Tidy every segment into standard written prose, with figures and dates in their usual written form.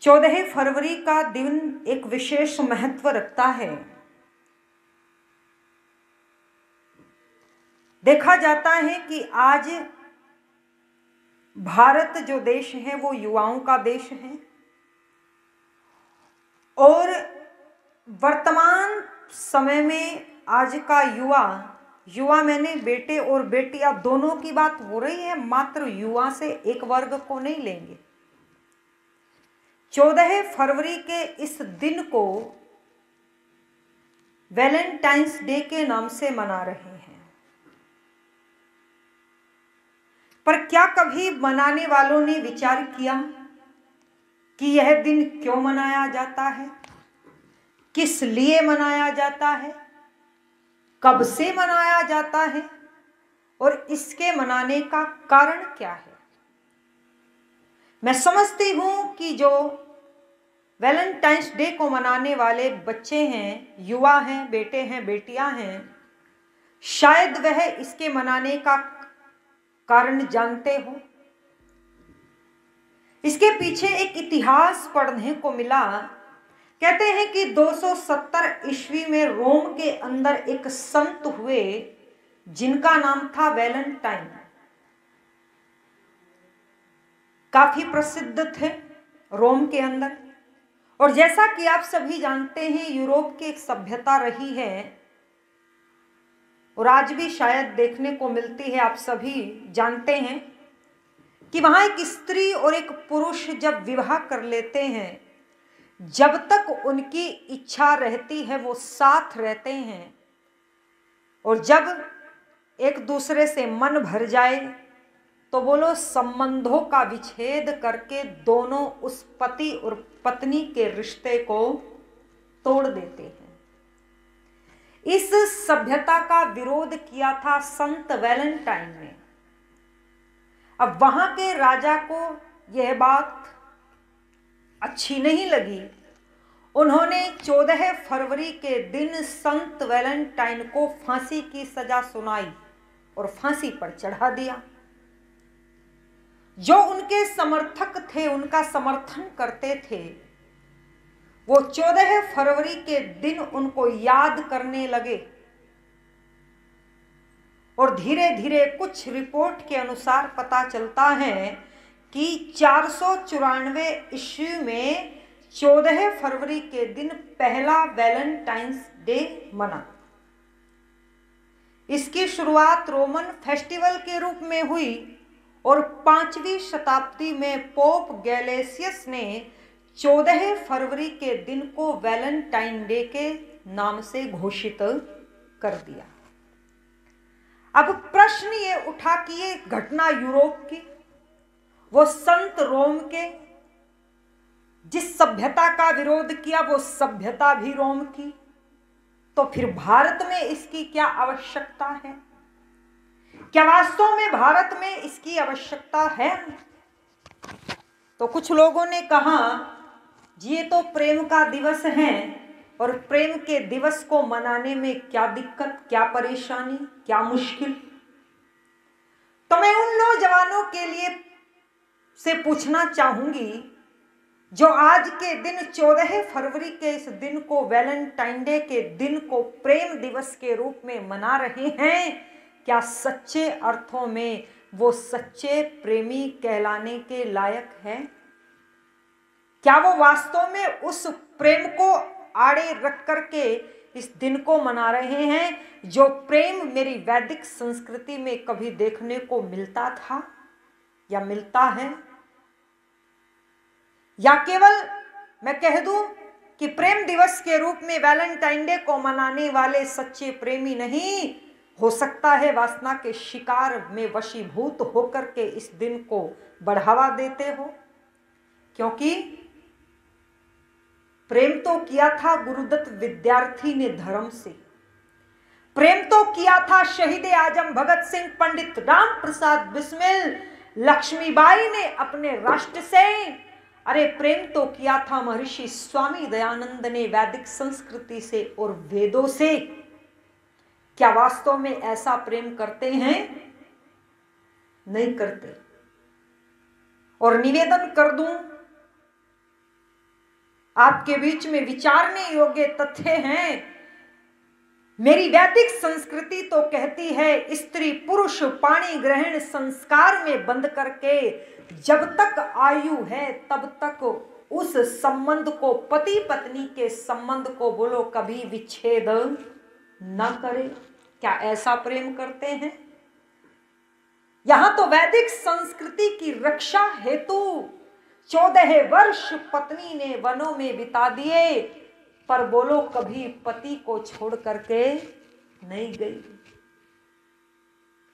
14 फरवरी का दिन एक विशेष महत्व रखता है। देखा जाता है कि आज भारत जो देश है वो युवाओं का देश है और वर्तमान समय में आज का युवा मैंने बेटे और बेटियां दोनों की बात हो रही है, मात्र युवा से एक वर्ग को नहीं लेंगे। 14 फरवरी के इस दिन को वैलेंटाइंस डे के नाम से मना रहे हैं, पर क्या कभी मनाने वालों ने विचार किया कि यह दिन क्यों मनाया जाता है, किस लिए मनाया जाता है, कब से मनाया जाता है और इसके मनाने का कारण क्या है? मैं समझती हूं कि जो वैलेंटाइंस डे को मनाने वाले बच्चे हैं, युवा हैं, बेटे हैं, बेटियां हैं, शायद वह इसके मनाने का कारण जानते हो। इसके पीछे एक इतिहास पढ़ने को मिला। कहते हैं कि 270 ईस्वी में रोम के अंदर एक संत हुए जिनका नाम था वैलेंटाइन। काफी प्रसिद्ध थे रोम के अंदर। और जैसा कि आप सभी जानते हैं, यूरोप की एक सभ्यता रही है और आज भी शायद देखने को मिलती है। आप सभी जानते हैं कि वहां एक स्त्री और एक पुरुष जब विवाह कर लेते हैं, जब तक उनकी इच्छा रहती है वो साथ रहते हैं, और जब एक दूसरे से मन भर जाए तो वो लोग संबंधों का विच्छेद करके दोनों उस पति और पत्नी के रिश्ते को तोड़ देते हैं। इस सभ्यता का विरोध किया था संत वैलेंटाइन ने। अब वहां के राजा को यह बात अच्छी नहीं लगी। उन्होंने 14 फरवरी के दिन संत वैलेंटाइन को फांसी की सजा सुनाई और फांसी पर चढ़ा दिया। जो उनके समर्थक थे, उनका समर्थन करते थे, वो 14 फरवरी के दिन उनको याद करने लगे और धीरे धीरे कुछ रिपोर्ट के अनुसार पता चलता है कि 494 ईस्वी में 14 फरवरी के दिन पहला वैलेंटाइंस डे मना। इसकी शुरुआत रोमन फेस्टिवल के रूप में हुई और 5वीं शताब्दी में पोप गैलेसियस ने 14 फरवरी के दिन को वैलेंटाइन डे के नाम से घोषित कर दिया। अब प्रश्न ये उठा कि ये घटना यूरोप की, वो संत रोम के, जिस सभ्यता का विरोध किया वो सभ्यता भी रोम की, तो फिर भारत में इसकी क्या आवश्यकता है? क्या वास्तव में भारत में इसकी आवश्यकता है? तो कुछ लोगों ने कहा जी ये तो प्रेम का दिवस है और प्रेम के दिवस को मनाने में क्या दिक्कत, क्या परेशानी, क्या मुश्किल। तो मैं उन नौजवानों के लिए से पूछना चाहूंगी जो आज के दिन 14 फरवरी के इस दिन को, वैलेंटाइन डे के दिन को प्रेम दिवस के रूप में मना रहे हैं, क्या सच्चे अर्थों में वो सच्चे प्रेमी कहलाने के लायक हैं? क्या वो वास्तव में उस प्रेम को आड़े रख करके इस दिन को मना रहे हैं जो प्रेम मेरी वैदिक संस्कृति में कभी देखने को मिलता था या मिलता है? या केवल मैं कह दूं कि प्रेम दिवस के रूप में वैलेंटाइन डे को मनाने वाले सच्चे प्रेमी नहीं, हो सकता है वासना के शिकार में वशीभूत होकर के इस दिन को बढ़ावा देते हो। क्योंकि प्रेम तो किया था गुरुदत्त विद्यार्थी ने धर्म से, प्रेम तो किया था शहीद आजम भगत सिंह, पंडित राम प्रसाद बिस्मिल, लक्ष्मीबाई ने अपने राष्ट्र से। अरे प्रेम तो किया था महर्षि स्वामी दयानंद ने वैदिक संस्कृति से और वेदों से। क्या वास्तव में ऐसा प्रेम करते हैं? नहीं करते। और निवेदन कर दूं आपके बीच में विचारने योग्य तथ्य हैं। मेरी वैदिक संस्कृति तो कहती है स्त्री पुरुष पाणी ग्रहण संस्कार में बंद करके जब तक आयु है तब तक उस संबंध को, पति पत्नी के संबंध को बोलो कभी विच्छेद न करे। क्या ऐसा प्रेम करते हैं? यहां तो वैदिक संस्कृति की रक्षा हेतु 14 वर्ष पत्नी ने वनों में बिता दिए, पर बोलो कभी पति को छोड़ करके नहीं गई।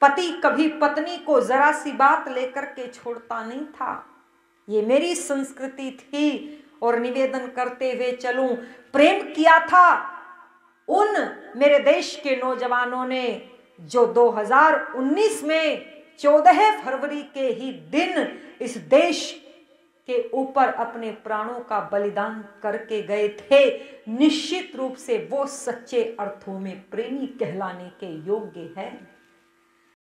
पति कभी पत्नी को जरा सी बात लेकर के छोड़ता नहीं था। ये मेरी संस्कृति थी और निवेदन करते हुए चलूं, प्रेम किया था उन मेरे देश के नौजवानों ने जो 2019 में 14 फरवरी के ही दिन इस देश के ऊपर अपने प्राणों का बलिदान करके गए थे। निश्चित रूप से वो सच्चे अर्थों में प्रेमी कहलाने के योग्य है।